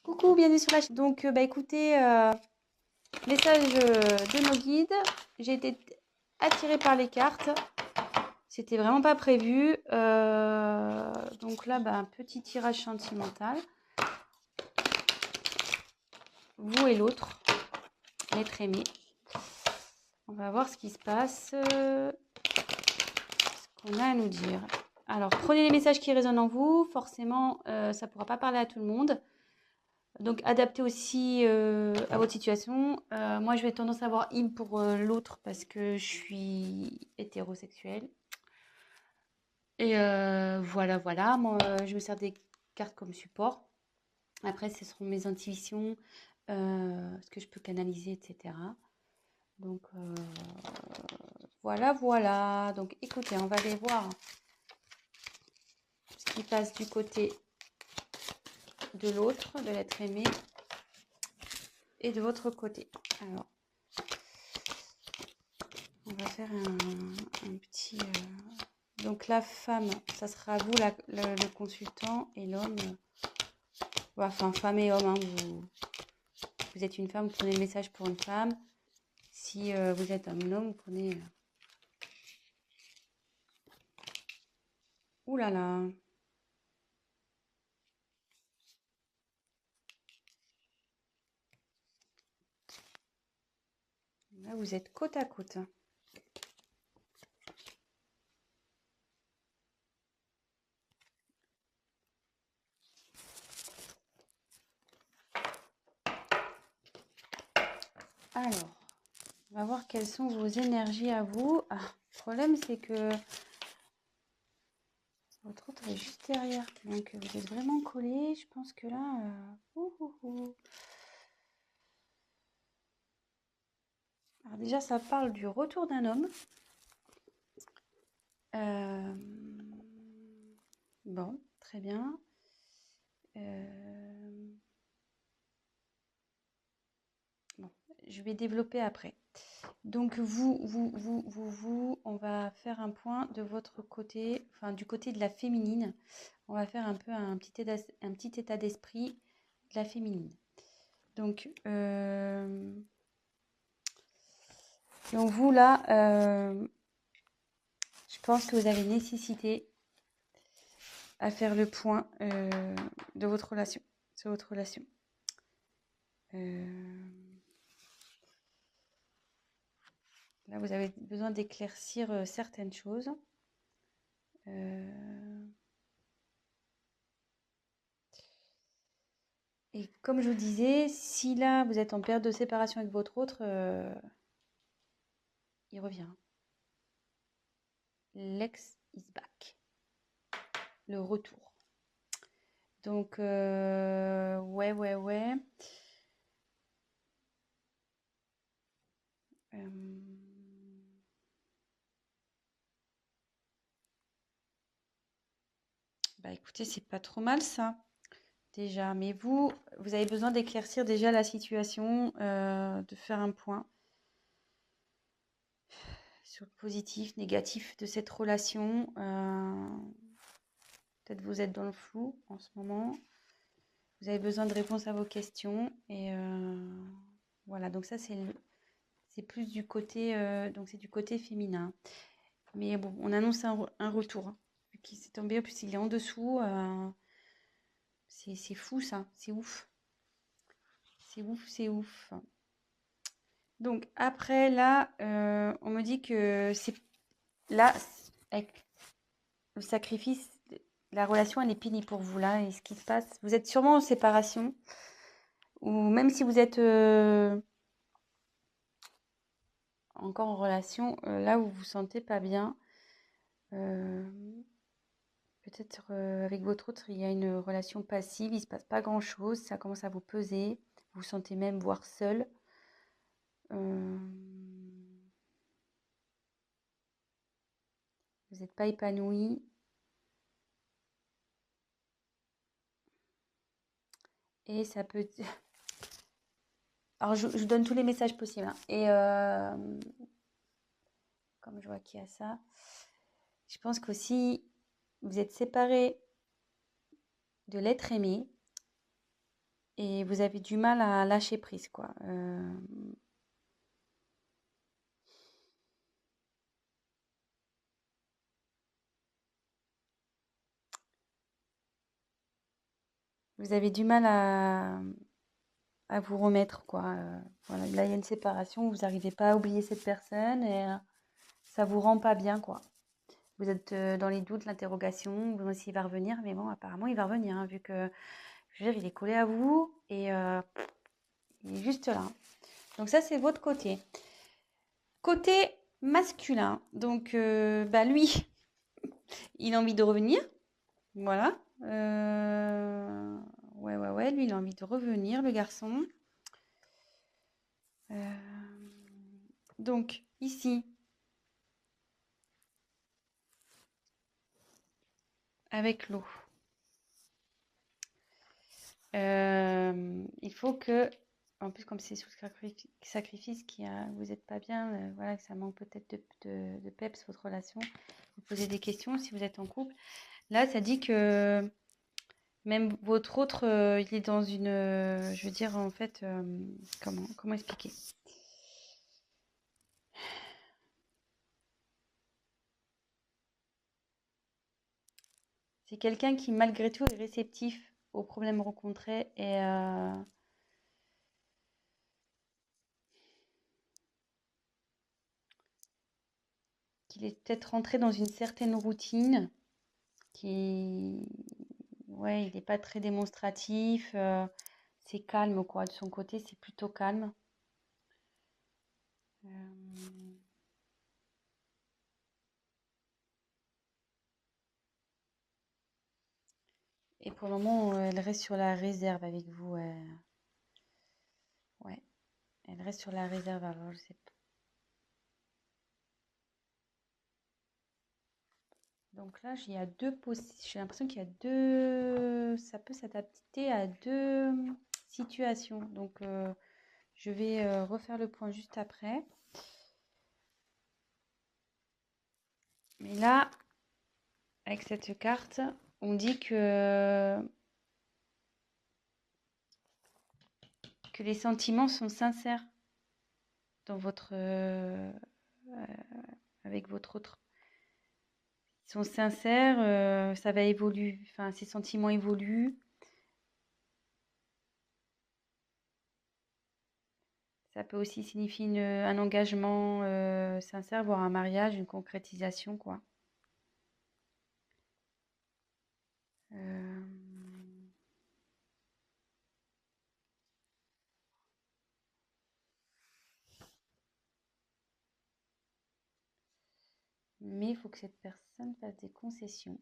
Coucou, bienvenue sur la chaîne. Donc, écoutez, message de nos guides. J'ai été attirée par les cartes. C'était vraiment pas prévu. Donc là, un petit tirage sentimental. Vous et l'autre, l'être aimé. On va voir ce qui se passe. Ce qu'on a à nous dire. Alors, prenez les messages qui résonnent en vous. Forcément, ça ne pourra pas parler à tout le monde. Donc, adaptez aussi à votre situation. Moi, je vais tendance à avoir in pour l'autre parce que je suis hétérosexuelle. Et voilà, voilà. Moi, je me sers des cartes comme support. Après, ce seront mes intuitions, ce que je peux canaliser, etc. Donc, voilà, voilà. Donc, écoutez, on va aller voir ce qui passe du côté de l'autre, de l'être aimé, et de votre côté. Alors, on va faire un petit... Donc la femme, ça sera vous le consultant, et l'homme, enfin femme et homme, hein, vous êtes une femme, vous prenez le message pour une femme. Si vous êtes un homme, vous prenez... Ouh là là. Là, vous êtes côte à côte. Alors, on va voir quelles sont vos énergies à vous. Ah, le problème, c'est que votre autre est juste derrière. Donc, vous êtes vraiment collés. Je pense que là... Alors déjà, ça parle du retour d'un homme. Bon, très bien. Bon, je vais développer après. Donc vous, on va faire un point de votre côté, enfin du côté de la féminine. On va faire un peu un petit état d'esprit de la féminine. Donc vous là, je pense que vous avez nécessité à faire le point de votre relation, sur votre relation. Là, vous avez besoin d'éclaircir certaines choses. Et comme je vous disais, si là, vous êtes en période de séparation avec votre autre, il revient. L'ex is back. Le retour. Donc, ouais. Écoutez, c'est pas trop mal ça, déjà. Mais vous avez besoin d'éclaircir déjà la situation, de faire un point sur le positif, négatif de cette relation. Peut-être vous êtes dans le flou en ce moment. Vous avez besoin de réponses à vos questions. Et voilà, donc ça, c'est plus du côté, donc c'est du côté féminin. Mais bon, on annonce un retour. Vu qu'il s'est tombé, en plus il est en dessous. C'est fou ça, c'est ouf. C'est ouf. Donc après, là, on me dit que c'est là, avec le sacrifice, la relation, elle est finie pour vous là. Et ce qui se passe, vous êtes sûrement en séparation. Ou même si vous êtes encore en relation, là où vous vous sentez pas bien. Peut-être avec votre autre, il y a une relation passive, il ne se passe pas grand-chose, ça commence à vous peser, vous vous sentez même voire seul. Vous n'êtes pas épanoui. Et ça peut... Alors, je vous donne tous les messages possibles, hein. Et comme je vois qu'il y a ça, je pense qu'aussi, vous êtes séparés de l'être aimé. et vous avez du mal à lâcher prise, quoi. Vous avez du mal à vous remettre, quoi. Voilà, là, il y a une séparation, vous n'arrivez pas à oublier cette personne et ça vous rend pas bien, quoi. Vous êtes dans les doutes, l'interrogation, vous savez s'il va revenir, mais bon, apparemment, il va revenir, hein, vu que, je veux dire, il est collé à vous et il est juste là. Donc ça, c'est votre côté. Côté masculin, donc bah lui, il a envie de revenir, voilà. Ouais, lui, il a envie de revenir, le garçon. Donc, ici, avec l'eau, il faut que, en plus, comme c'est sous sacrifice, vous n'êtes pas bien, voilà, que ça manque peut-être de peps, votre relation, vous posez des questions si vous êtes en couple. Là, ça dit que même votre autre, il est dans une, je veux dire, en fait, comment expliquer? C'est quelqu'un qui, malgré tout, est réceptif aux problèmes rencontrés et qu'il est peut-être rentré dans une certaine routine, qui, ouais, il n'est pas très démonstratif, c'est calme, quoi. De son côté, c'est plutôt calme. Euh, Et pour le moment, elle reste sur la réserve avec vous. Ouais, elle reste sur la réserve. Alors, je sais pas. Donc là, il y a j'ai l'impression qu'il y a deux. Ça peut s'adapter à deux situations. Donc, je vais refaire le point juste après. Mais là, avec cette carte, on dit que les sentiments sont sincères dans avec votre autre. Ils sont sincères, ça va évoluer, enfin, ces sentiments évoluent. Ça peut aussi signifier un engagement sincère, voire un mariage, une concrétisation, quoi. Euh, Mais il faut que cette personne fasse des concessions.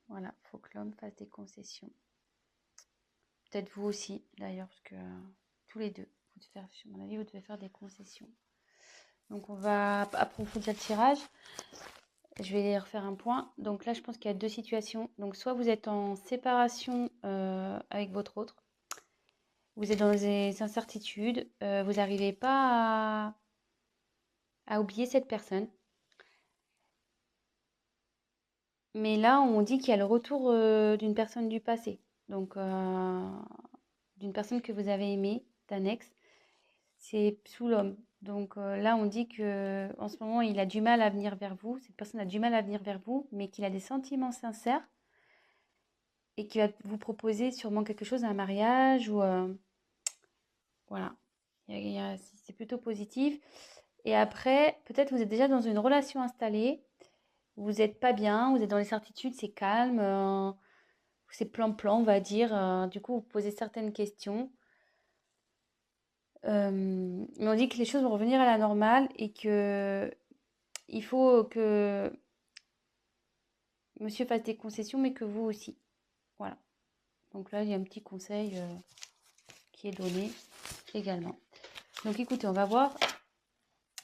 Voilà, il faut que l'homme fasse des concessions. Peut-être vous aussi, d'ailleurs, parce que tous les deux, à mon avis, vous devez faire des concessions. Donc, on va approfondir le tirage. Je vais refaire un point. Donc là, je pense qu'il y a deux situations. Donc, soit vous êtes en séparation avec votre autre, vous êtes dans des incertitudes, vous n'arrivez pas à oublier cette personne. Mais là, on dit qu'il y a le retour d'une personne du passé. Donc, d'une personne que vous avez aimée, d'un ex. C'est sous l'homme. Donc là, on dit que en ce moment, il a du mal à venir vers vous. Cette personne a du mal à venir vers vous, mais qu'il a des sentiments sincères et qu'il va vous proposer sûrement quelque chose, un mariage ou voilà. C'est plutôt positif. Et après, peut-être vous êtes déjà dans une relation installée. Vous n'êtes pas bien, vous êtes dans les certitudes, c'est calme, c'est plan-plan, on va dire. Du coup, vous posez certaines questions. Mais on dit que les choses vont revenir à la normale et que il faut que monsieur fasse des concessions, mais que vous aussi. Voilà. Donc là, il y a un petit conseil qui est donné également. Donc écoutez, on va voir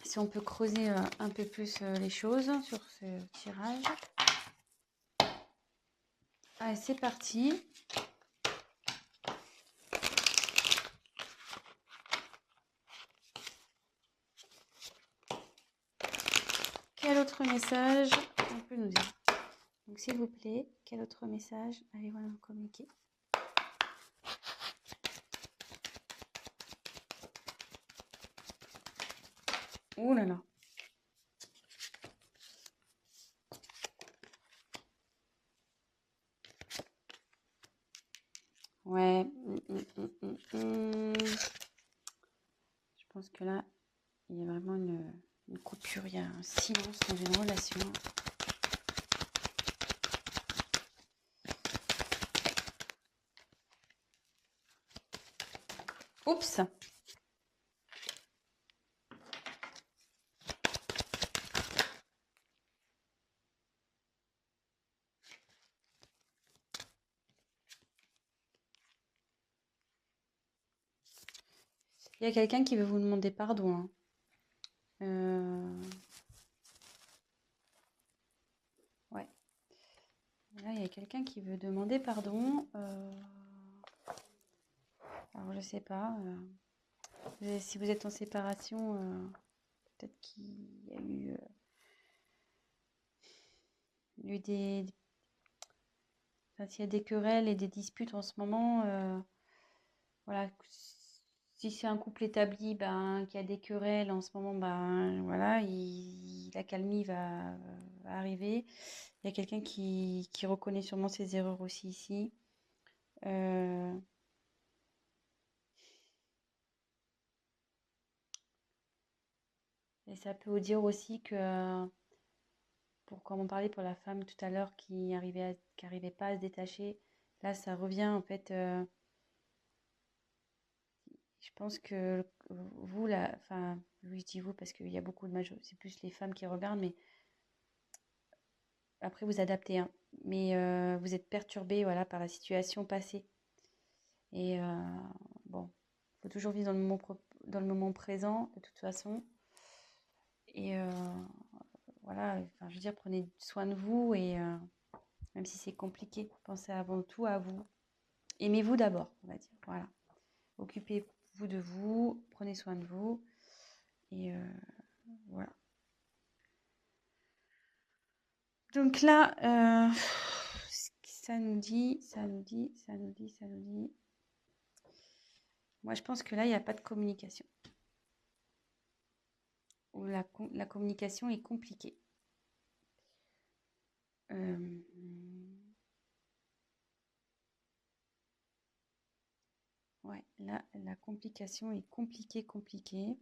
si on peut creuser un peu plus les choses sur ce tirage. Allez, c'est parti. Quel autre message on peut nous dire? Donc s'il vous plaît, quel autre message allez-vous nous communiquer? Ouh là là. Ouais. Je pense que là, il y a vraiment une coupure, il y a un silence dans une relation. Oups! Il y a quelqu'un qui veut vous demander pardon, hein. Ouais. Là, il y a quelqu'un qui veut demander pardon. Alors, je sais pas. Si vous êtes en séparation, peut-être qu'il y a eu enfin, s'il y a des querelles et des disputes en ce moment, voilà. Si c'est un couple établi, ben, qui a des querelles en ce moment, ben, voilà, l'accalmie va arriver. Il y a quelqu'un qui reconnaît sûrement ses erreurs aussi ici. Euh, et ça peut vous dire aussi que, comme on parlait pour la femme tout à l'heure qui arrivait pas à se détacher, là, ça revient en fait. Je pense que vous, là, enfin, je dis vous parce qu'il y a beaucoup de c'est plus les femmes qui regardent, mais après vous adaptez, hein. Mais vous êtes perturbé, voilà, par la situation passée. Et bon, il faut toujours vivre dans le moment présent, de toute façon. Et voilà, enfin, je veux dire, prenez soin de vous et même si c'est compliqué, pensez avant tout à vous. Aimez-vous d'abord, on va dire. Voilà. Occupez-vous de vous, prenez soin de vous. Et voilà. Donc là, ça nous dit. Moi, je pense que là, il n'y a pas de communication. Ou la communication est compliquée. Ouais, là, la complication est compliquée.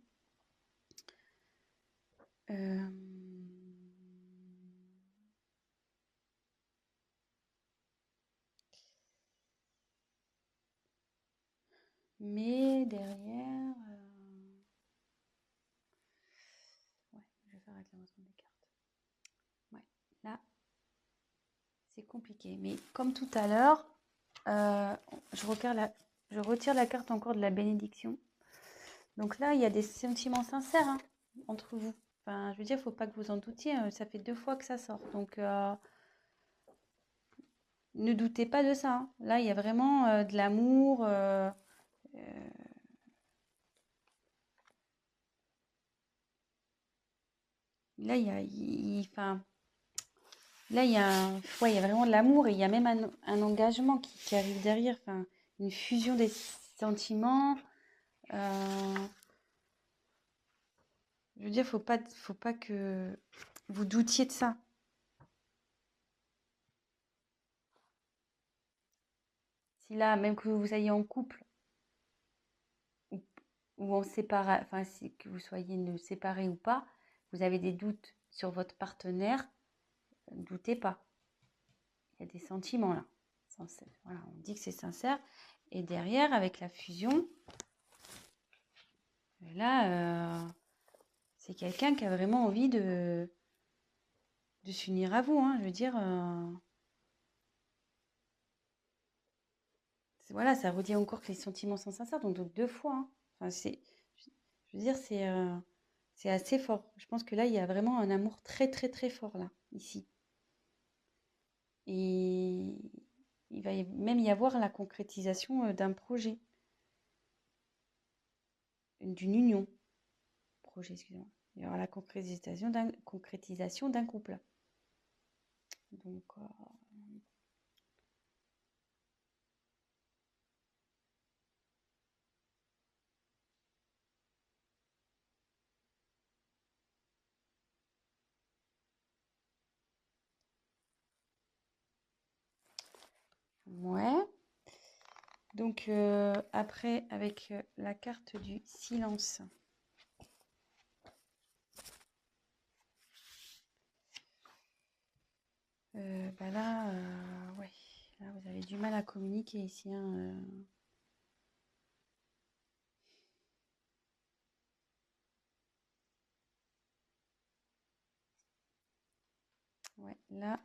Mais derrière, ouais, je vais faire avec l'avancement des cartes. Ouais, là, c'est compliqué. Mais comme tout à l'heure, je retire la carte encore de la bénédiction. Donc là, il y a des sentiments sincères, hein, entre vous. Enfin, je veux dire, il ne faut pas que vous en doutiez. Ça fait 2 fois que ça sort. Donc, ne doutez pas de ça, hein. Là, il y a vraiment de l'amour. Là, enfin, là, ouais, il y a vraiment de l'amour et il y a même un engagement qui arrive derrière. Enfin, une fusion des sentiments. Je veux dire, faut pas que vous doutiez de ça. Si là, même que vous soyez en couple ou, ou en séparation, enfin, que vous soyez séparés ou pas, vous avez des doutes sur votre partenaire, ne doutez pas. Il y a des sentiments là. Voilà, on dit que c'est sincère. Et derrière, avec la fusion, là, c'est quelqu'un qui a vraiment envie de s'unir à vous, hein. Je veux dire, voilà, ça redit encore que les sentiments sont sincères, donc 2 fois, hein. Enfin, je veux dire, c'est assez fort. Je pense que là, il y a vraiment un amour très, très, très fort, là, ici. Et il va même y avoir la concrétisation d'un projet, d'une union. Projet, excusez-moi. Il y aura la concrétisation d'un couple. Donc, Ouais. Donc, après, avec la carte du silence. Bah là, ouais. Là, vous avez du mal à communiquer ici, hein, Ouais, là,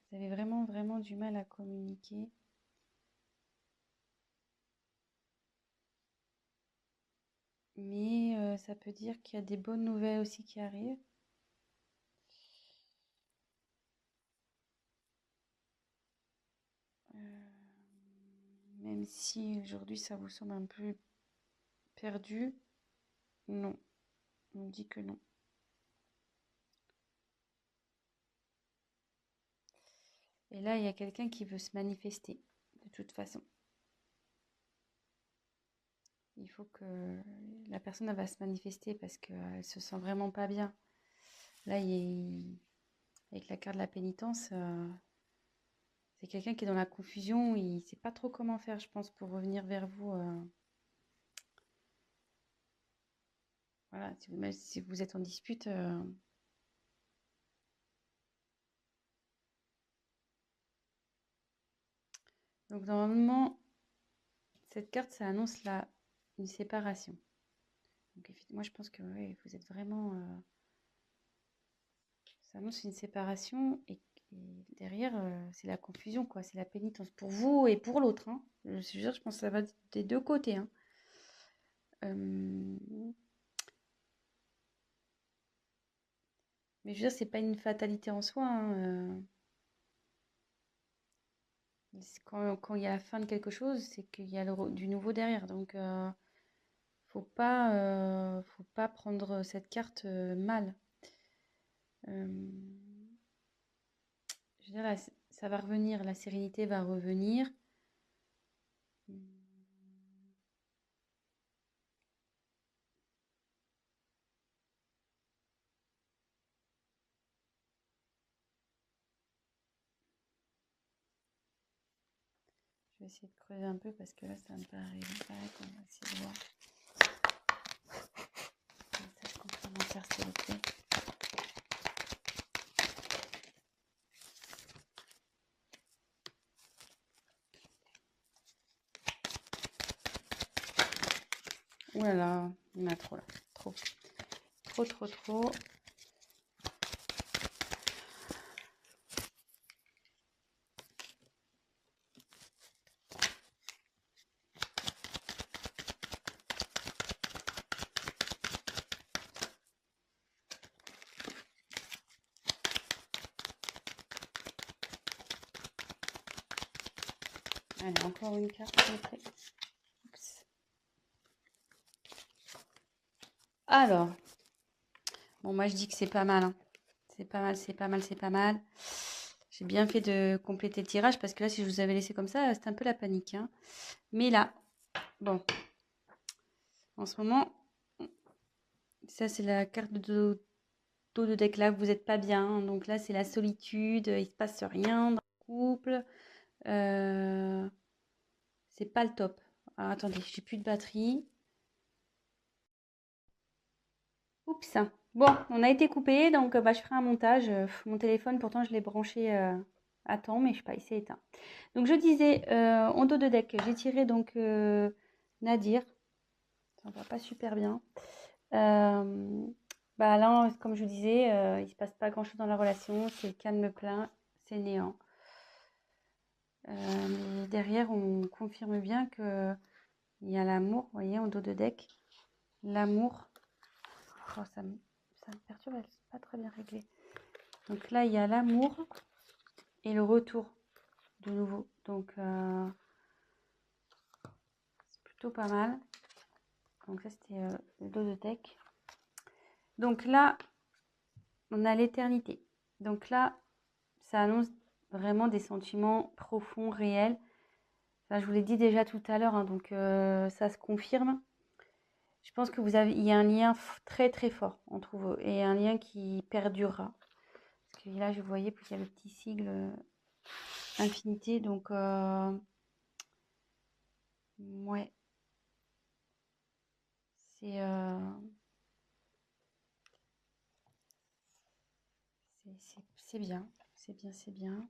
vous avez vraiment, vraiment du mal à communiquer. Mais ça peut dire qu'il y a des bonnes nouvelles aussi qui arrivent. Même si aujourd'hui ça vous semble un peu perdu, non, on dit que non. Et là, il y a quelqu'un qui veut se manifester, de toute façon. Il faut que la personne elle va se manifester parce qu'elle se sent vraiment pas bien. Là, avec la carte de la pénitence, c'est quelqu'un qui est dans la confusion. Il ne sait pas trop comment faire, je pense, pour revenir vers vous. Voilà, même si vous êtes en dispute. Donc, normalement, cette carte, ça annonce une séparation. Donc, moi, je pense que ouais, vous êtes vraiment. Ça annonce une séparation et derrière, c'est la confusion, quoi. C'est la pénitence pour vous et pour l'autre, hein. Je suis sûre, je pense que ça va des deux côtés, hein. Mais je veux dire, c'est pas une fatalité en soi, hein, quand il y a la fin de quelque chose, c'est qu'il y a du nouveau derrière. Donc, faut pas prendre cette carte mal. Euh, je veux dire, ça va revenir, la sérénité va revenir. Je vais essayer de creuser un peu parce que là, ça me paraît. On va essayer de voir. Message complémentaire, s'il vous plaît. Ouh là là, il y en a trop là. Trop. Trop, trop, trop. Allez, encore une carte, s'il vous plaît. Oups. Alors, bon, moi je dis que c'est pas mal, hein. C'est pas mal, c'est pas mal, c'est pas mal. J'ai bien fait de compléter le tirage parce que là, si je vous avais laissé comme ça, c'était un peu la panique, hein. Mais là, bon, en ce moment, ça c'est la carte de dos de deck là, vous n'êtes pas bien, hein. Donc là, c'est la solitude, il se passe rien dans le couple. C'est pas le top. Alors, attendez, j'ai plus de batterie. Oups. Bon, on a été coupé, donc bah, je ferai un montage. Mon téléphone, pourtant, je l'ai branché à temps, mais je sais pas, il s'est éteint. Donc, je disais, en dos de deck, j'ai tiré donc Nadir. Ça va pas super bien. Bah là, comme je vous disais, il se passe pas grand-chose dans la relation. C'est calme plein, c'est néant. Mais derrière, on confirme bien que il y a l'amour, vous voyez, en dos de deck. L'amour. Oh, ça me perturbe, c'est pas très bien réglé. Donc là, il y a l'amour et le retour de nouveau. Donc, c'est plutôt pas mal. Donc ça, c'était le dos de deck. Donc là, on a l'éternité. Donc là, ça annonce vraiment des sentiments profonds, réels. Ça, je vous l'ai dit déjà tout à l'heure, hein, donc ça se confirme. Je pense que il y a un lien très très fort entre vous et un lien qui perdurera. Parce que là, je voyais qu'il y a le petit sigle infinité. Donc, ouais, c'est c'est bien. C'est bien, c'est bien.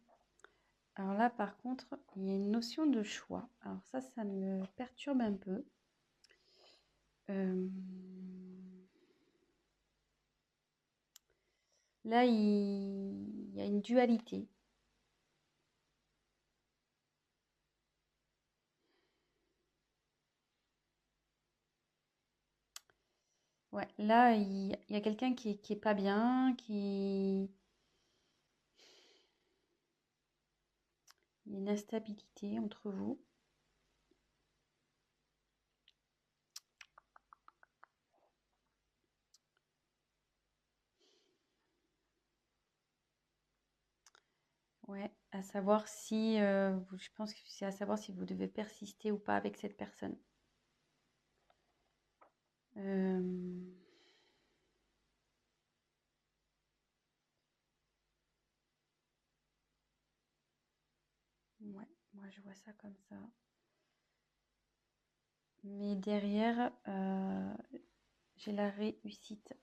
Alors là, par contre, il y a une notion de choix. Alors ça me perturbe un peu. Là, il y a une dualité. Ouais, là, il y a quelqu'un qui est pas bien, il y a une instabilité entre vous. Ouais, à savoir si, je pense que c'est à savoir si vous devez persister ou pas avec cette personne. Euh, ouais, moi je vois ça comme ça. Mais derrière, j'ai la réussite.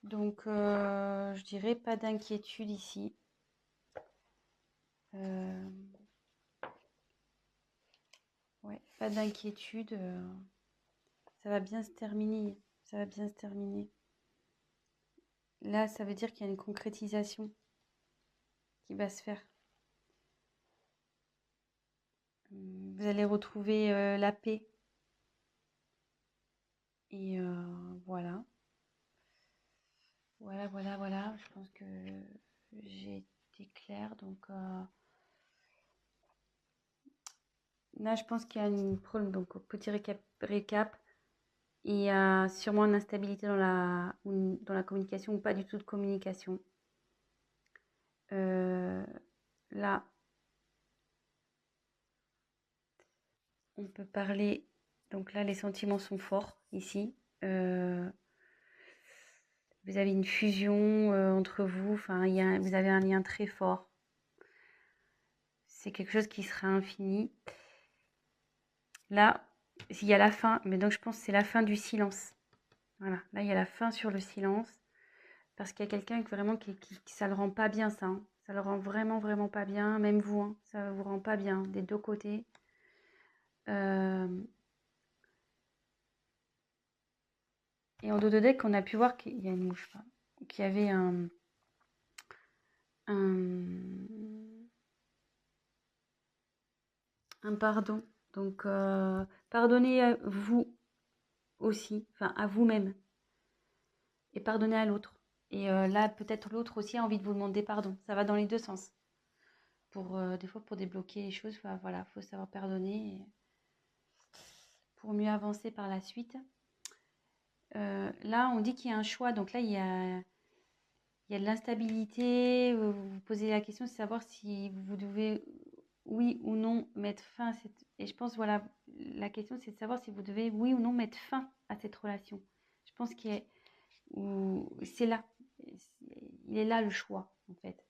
Donc, je dirais pas d'inquiétude ici. Ouais, pas d'inquiétude. Ça va bien se terminer. Ça va bien se terminer. Là, ça veut dire qu'il y a une concrétisation qui va se faire. Vous allez retrouver la paix. Et voilà. Voilà. Je pense que j'ai été claire. Donc là, je pense qu'il y a une problème. Donc, petit récap. Il y a sûrement une instabilité dans la communication ou pas du tout de communication. Là, on peut parler. Donc là, les sentiments sont forts ici. Vous avez une fusion entre vous. Enfin, vous avez un lien très fort. C'est quelque chose qui sera infini. Là, il y a la fin. Mais donc, je pense que c'est la fin du silence. Voilà. Là, il y a la fin sur le silence. Parce qu'il y a quelqu'un vraiment qui ça le rend pas bien, ça. Hein. Ça le rend vraiment pas bien. Même vous, hein, ça vous rend pas bien des deux côtés. Et en dos de deck, on a pu voir qu'il y a une mouche, qu'il y avait un pardon. Donc, pardonnez à vous aussi, enfin à vous-même, et pardonnez à l'autre. Et là, peut-être l'autre aussi a envie de vous demander pardon. Ça va dans les deux sens. Des fois, pour débloquer les choses, voilà, faut savoir pardonner pour mieux avancer par la suite. Là, on dit qu'il y a un choix. Donc là, il y a de l'instabilité. Vous vous posez la question de savoir si vous devez, oui ou non, mettre fin à cette... Et je pense, voilà, la question, c'est de savoir si vous devez, oui ou non, mettre fin à cette relation. Je pense c'est là. Il est là le choix, en fait.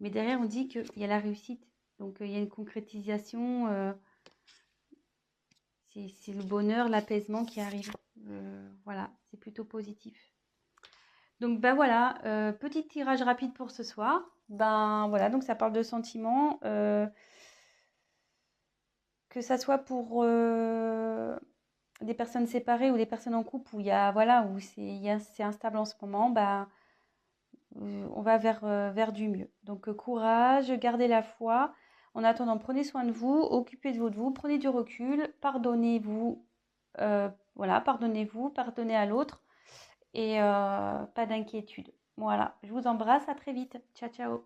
Mais derrière, on dit qu'il y a la réussite. Donc, il y a une concrétisation. C'est le bonheur, l'apaisement qui arrive. Voilà, c'est plutôt positif. Donc, ben voilà, petit tirage rapide pour ce soir. Ben voilà, donc ça parle de sentiments. Que ça soit pour des personnes séparées ou des personnes en couple où il y a, voilà, où c'est instable en ce moment, ben, on va vers du mieux. Donc, courage, gardez la foi. En attendant, prenez soin de vous, occupez-vous de vous, prenez du recul, pardonnez-vous, voilà, pardonnez-vous, pardonnez à l'autre et pas d'inquiétude. Voilà, je vous embrasse, à très vite. Ciao, ciao.